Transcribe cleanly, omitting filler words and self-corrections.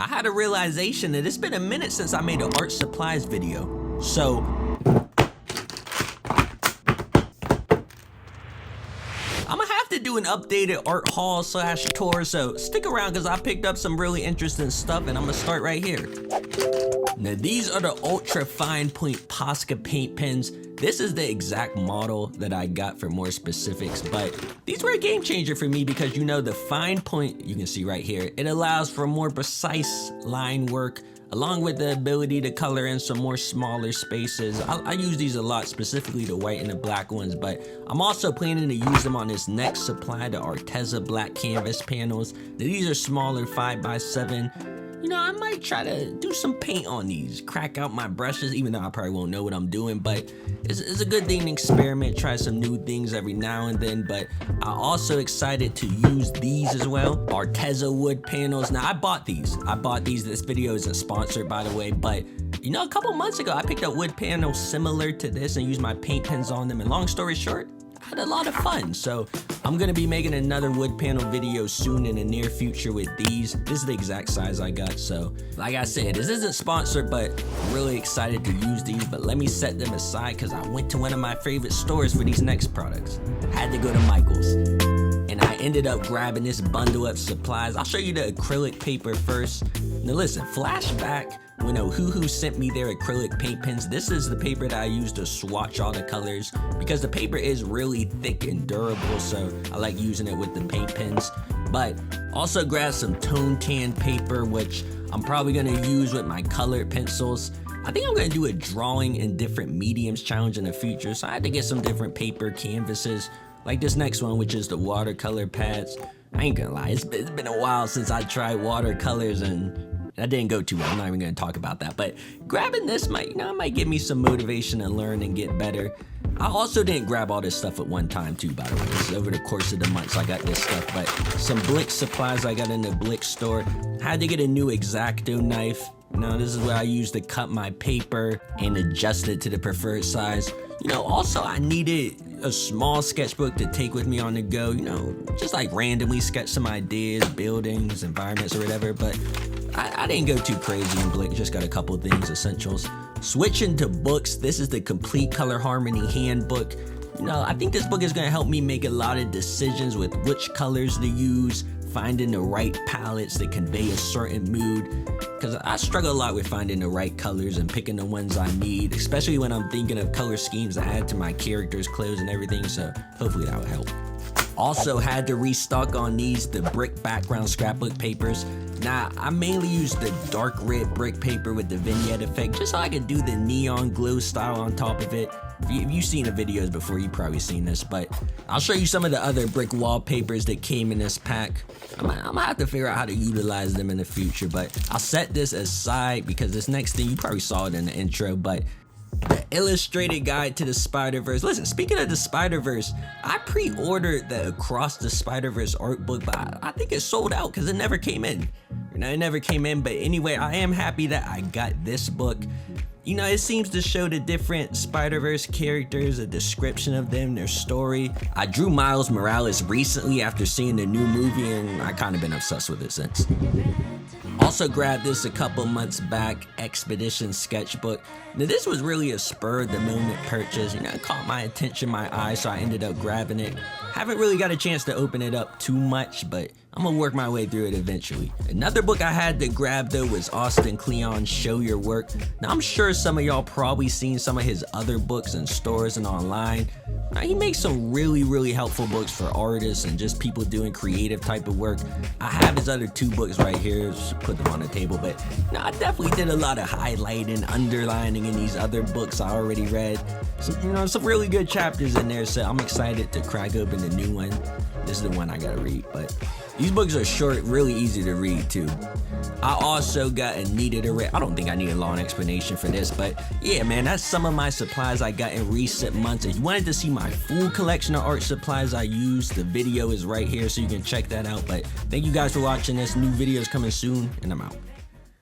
I had a realization that it's been a minute since I made an art supplies video. So I'm gonna have to do an updated art haul slash tour, so stick around because I picked up some really interesting stuff and I'm gonna start right here. Now these are the ultra fine point Posca paint pens. This is the exact model that I got for more specifics, but these were a game changer for me because you know the fine point, you can see right here, it allows for more precise line work along with the ability to color in some more smaller spaces. I use these a lot, specifically the white and the black ones, but I'm also planning to use them on this next supply, the Arteza black canvas panels. Now, these are smaller 5x7. You know, I might try to do some paint on these, crack out my brushes, even though I probably won't know what I'm doing, but it's a good thing to experiment, try some new things every now and then. But I'm also excited to use these as well, Arteza wood panels. Now I bought these. This video isn't sponsored, by the way, but you know, a couple months ago, I picked up wood panels similar to this and used my paint pens on them. And long story short, I had a lot of fun. So I'm gonna be making another wood panel video soon in the near future with these. This is the exact size I got. So like I said, this isn't sponsored, but I'm really excited to use these. But let me set them aside because I went to one of my favorite stores for these next products. I had to go to Michael's. And I ended up grabbing this bundle of supplies. I'll show you the acrylic paper first. Now listen, flashback when Ohuhu sent me their acrylic paint pens. This is the paper that I use to swatch all the colors because the paper is really thick and durable, so I like using it with the paint pens. But also grab some tone tan paper, which I'm probably gonna use with my colored pencils. I think I'm gonna do a drawing in different mediums challenge in the future, so I had to get some different paper canvases, like this next one, which is the watercolor pads. I ain't gonna lie, it's been a while since I tried watercolors and that didn't go too well. I'm not even gonna talk about that, but grabbing this might give me some motivation to learn and get better. I also didn't grab all this stuff at one time too, by the way. This is over the course of the months I got this stuff, but some Blick supplies I got in the Blick store. Had to get a new X-Acto knife. Now this is where I use to cut my paper and adjust it to the preferred size. You know, also I needed a small sketchbook to take with me on the go, you know, just like randomly sketch some ideas, buildings, environments, or whatever, but I didn't go too crazy in Blick, just got a couple things, essentials. Switching to books, this is the Complete Color Harmony Handbook. You know, I think this book is gonna help me make a lot of decisions with which colors to use, finding the right palettes that convey a certain mood. Because I struggle a lot with finding the right colors and picking the ones I need, especially when I'm thinking of color schemes to add to my characters' clothes and everything, so hopefully that will help. Also had to restock on these, the brick background scrapbook papers. Now, I mainly use the dark red brick paper with the vignette effect, just so I could do the neon glow style on top of it. If you've seen the videos before, you've probably seen this, but I'll show you some of the other brick wallpapers that came in this pack. I'm gonna have to figure out how to utilize them in the future, but I'll set this aside because this next thing, you probably saw it in the intro, but the illustrated guide to the Spider-Verse. Listen, speaking of the Spider-Verse, I pre-ordered the Across the Spider-Verse art book, but I think it sold out because it never came in. It never came in, but anyway, I am happy that I got this book. You know, it seems to show the different Spider-Verse characters, a description of them, their story. I drew Miles Morales recently after seeing the new movie, and I kind of been obsessed with it since. Also grabbed this a couple months back, Expedition Sketchbook. Now this was really a spur of the moment purchase. You know, it caught my attention, my eye, so I ended up grabbing it. Haven't really got a chance to open it up too much, but I'm gonna work my way through it eventually. Another book I had to grab though was Austin Kleon's Show Your Work. Now I'm sure some of y'all probably seen some of his other books in stores and online. Now, he makes some really helpful books for artists and just people doing creative type of work. I have his other two books right here, just put them on the table, but no, I definitely did a lot of highlighting, underlining in these other books I already read. So, you know, some really good chapters in there, so I'm excited to crack open the new one. This is the one I gotta read, but these books are short, really easy to read too. I also got a needed a read. I don't think I need a long explanation for this, but yeah, man, that's some of my supplies I got in recent months. If you wanted to see my full collection of art supplies I use, the video is right here, so you can check that out. But thank you guys for watching this. New videos coming soon, and I'm out.